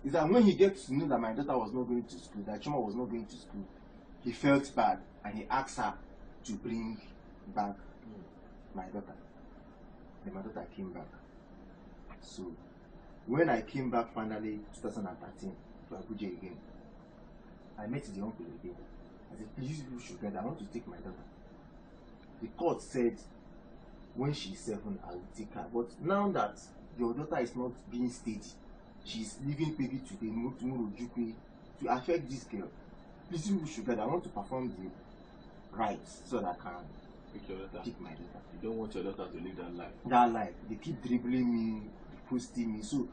is that when he gets to know that my daughter was not going to school, that Chioma was not going to school, he felt bad and he asked her to bring back my daughter. And my daughter came back. So when I came back finally 2013 to Abuja again, I met the uncle again. I said, please you should get, I want to take my daughter. The court said when she's 7 I will take her. But now that your daughter is not being steady, she's leaving baby today, tomorrow Jukwe, to affect this girl, please you should get, I want to perform the rites so that I can take my daughter. You don't want your daughter to live that life. That life. They keep dribbling me, posting me. So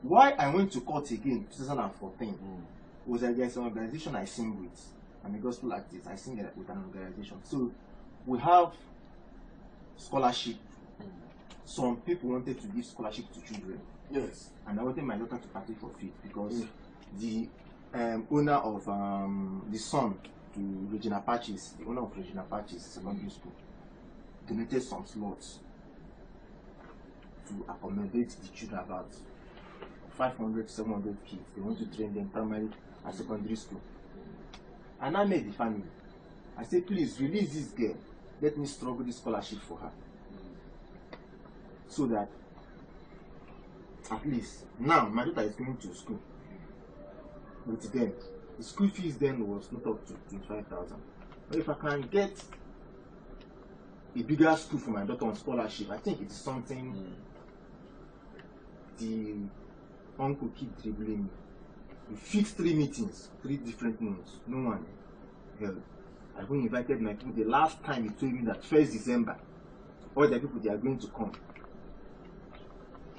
why I went to court again 2014 was that there's an organization I sing with. I'm a gospel artist. I sing with an organization. So we have scholarship. Some people wanted to give scholarship to children. Yes. And I wanted my daughter to partake for faith because the owner of the son to Regina Patches, the owner of Regina Patches Secondary School, donated some slots to accommodate the children, about 500, 700 kids. They want to train them primary and secondary school. And I met the family. I said, please release this girl. Let me struggle this scholarship for her. So that at least now my daughter is going to school with them. The school fees then was not up to 25,000. But if I can get a bigger school for my daughter on scholarship, I think it's something the uncle keep dribbling me. We fixed 3 meetings, 3 different months. No one held. I even invited my people. The last time he told me that 1st December, all the people they are going to come.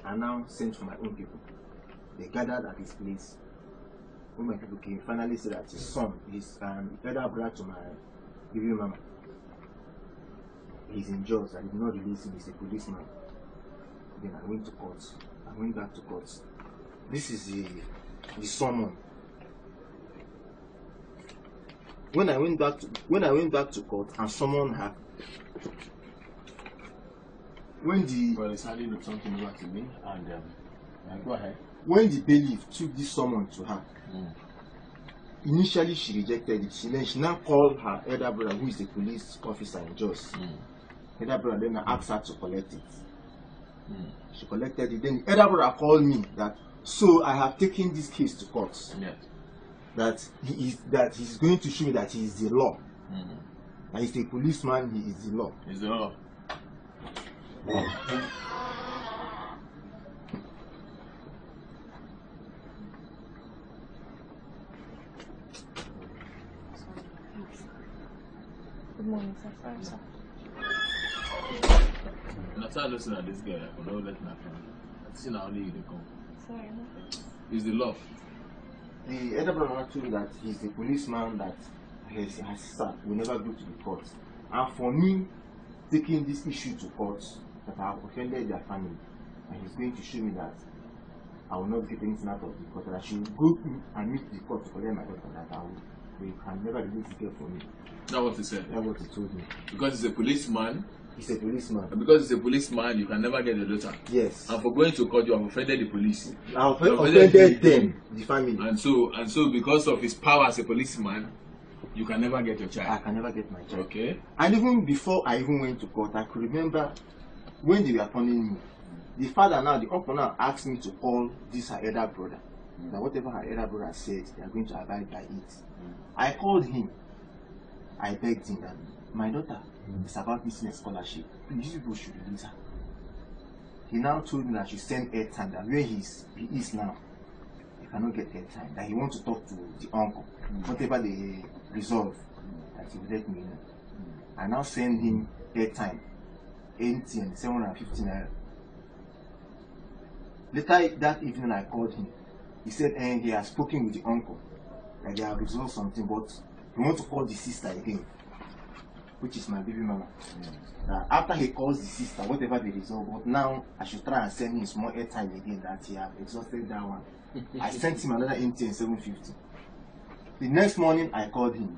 I now sent for my own people. They gathered at his place. When my people came, finally said that his son is elder brother to my baby mama. He's in jail. I did not release him. He's a policeman. Then I went to court. I went back to court. This is the summon. When I went back to court and summoned her, when the Well, it's hardly something over to me, and go ahead. When the bailiff took this summon to her, initially she rejected it. She now called her elder brother, who is a police officer in Jos. Elder brother then asked her to collect it. She collected it. Then the elder brother called me that, so I have taken this case to court. That he's going to show me that he is the law. That he's a policeman, he is the law. He's the law. Good morning, sir. Sorry, sir. And I started listening at this guy. I could not let my friend. I see now only you to come. Sorry, It's the law. The elder brother told me that he's a policeman that has sat, will never go to the court. And for me, taking this issue to court, that I have offended their family, and he's going to show me that I will not get anything out of the court, that I should go and meet the court to collect my daughter, that they can never release the girl for me. That's what he said. That's what he told me. Because he's a policeman. He's a policeman. And because he's a policeman, you can never get the daughter. Yes. And for going to court, you have offended the police. I have offended them, the family. And so because of his power as a policeman, you can never get your child. I can never get my child. Okay. And even before I even went to court, I could remember when they were calling me, the father now, the uncle now asked me to call this her elder brother. That whatever her elder brother said, they are going to abide by it. I called him. I begged him that my daughter is about missing a scholarship. Please, you should release her. He now told me that she send airtime, that where he is now, he cannot get airtime, that he wants to talk to the uncle. Whatever they resolve, that he will let me know. I now send him airtime, 80 and 750 naira. Later that evening I called him. He said he has spoken with the uncle, that they have resolved something, but he wants to call the sister again, which is my baby mama. After he calls the sister, whatever they resolve, but now I should try and send him some more airtime again, that he have exhausted that one. I sent him another MTN 750. The next morning I called him.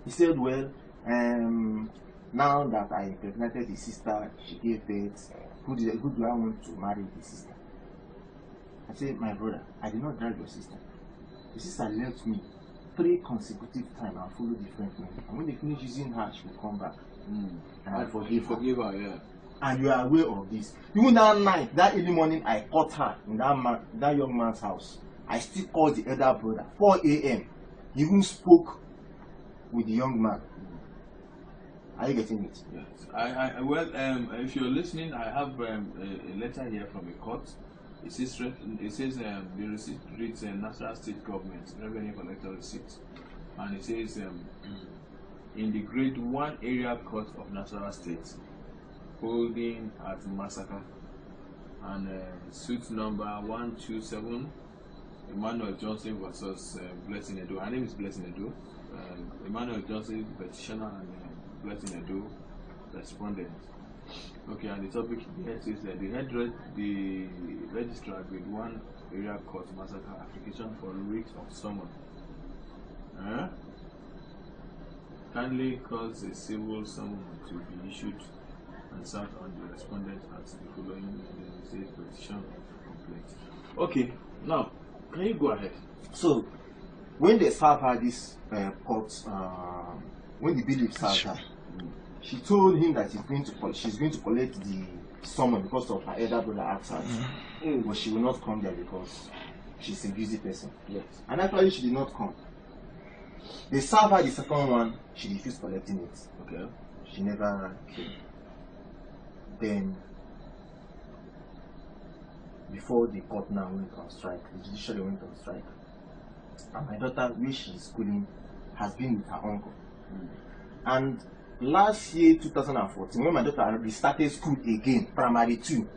He said, well, now that I impregnated the sister, she gave birth, who do I want to marry the sister? I said, my brother, I did not drive your sister. Your sister left me 3 consecutive times and follow different men. And when they finish using her, she will come back. And I forgive her. Yeah. And you are aware of this. Even that night, that early morning, I caught her in that young man's house. I still called the elder brother. 4 a.m. He even spoke with the young man. Are you getting it? Yes. Well, if you're listening, I have a letter here from a court. It says the receipt reads National State Government Revenue Collector Receipt, and it says in the Grade 1 Area Court of Nasarawa State, holding at Masaka, and suit number 127, Emmanuel Johnson versus Blessing Edo. Her name is Blessing Edo. Emmanuel Johnson, petitioner, and Blessing Edo, respondent. Okay, and the topic here says that the registrar Grade 1 Area Court Massacre application for writ of summon. Kindly cause a civil summon to be issued and served on the respondent at the following petition of complaint. Okay, now can you go ahead? So, when they serve her this court, when the bailiff served her, she told him that she's going to collect the summon because of her elder brother absence. But she will not come there because she's a busy person. Yes. And actually she did not come. They served her the second one, she refused collecting it. Okay. She never came. Then, before the court now went on strike, the judiciary went on strike. And my daughter, where she is schooling, has been with her uncle. And last year, 2014, when my daughter restarted school again, primary 2,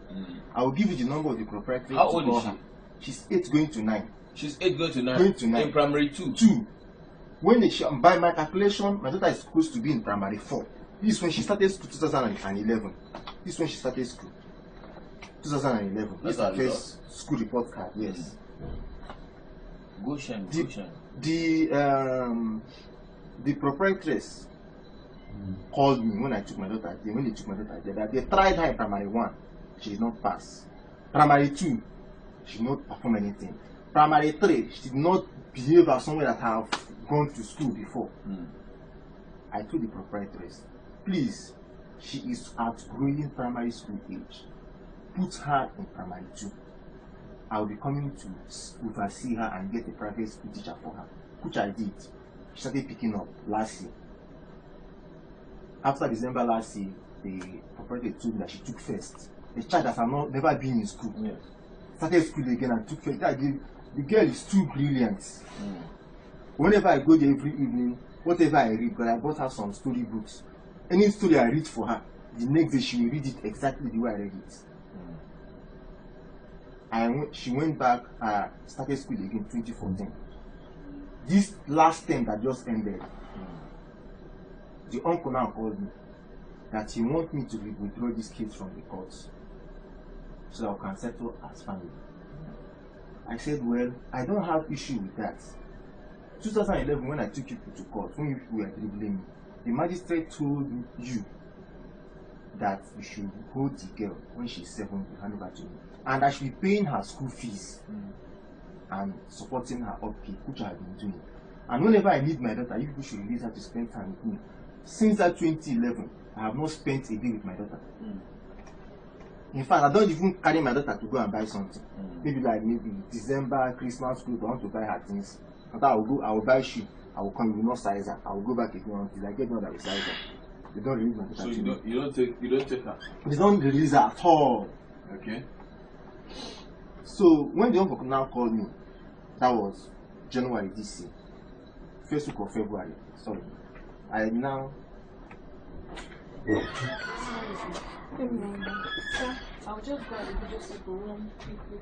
I will give you the number of the proprietor. How old is she? She's 8 going to 9. She's 8 going to 9. Going to 9. In primary 2. 2. When by my calculation, my daughter is supposed to be in primary 4. This is when she started school, 2011. This is when she started school, 2011. This is the first school report card. Yes. Goshen. The proprietress called me when I took my daughter there. When they took my daughter there, that they tried her in primary 1, she did not pass. Primary 2, she did not perform anything. Primary 3, she did not behave as someone that have gone to school before. I told the proprietress, please, she is outgrowing primary school age. Put her in primary 2. I will be coming to oversee her and get a private school teacher for her, which I did. She started picking up last year. After December last year, the proprietor told me that she took first. A child that has never been in school. Yes. Started school again and took first. The girl is too brilliant. Whenever I go there every evening, whatever I read, but I bought her some story books. Any story I read for her, the next day she will read it exactly the way I read it. She went back, started school again 2014. This last term that just ended, the uncle now called me that he wants me to withdraw this case from the courts so that I can settle as family. I said, well, I don't have issue with that. 2011, when I took you to court, when you were dribbling me, the magistrate told you that you should hold the girl when she's 7 to hand over to me, and I should be paying her school fees and supporting her upkeep, which I have been doing. And whenever I need my daughter, you people should release her to spend time with me. Since that 2011, I have not spent a day with my daughter. In fact, I don't even carry my daughter to go and buy something. Maybe December, Christmas, I want to buy her things. After I will buy shoe. I will come, you will not size her. I will go back again until I get one that will size her. They don't release my daughter. So you don't take her? They don't release her at all. Okay. So when the uncle now called me, that was January this year. First week of February, sorry. I now Sir, I'll just go to the room quickly.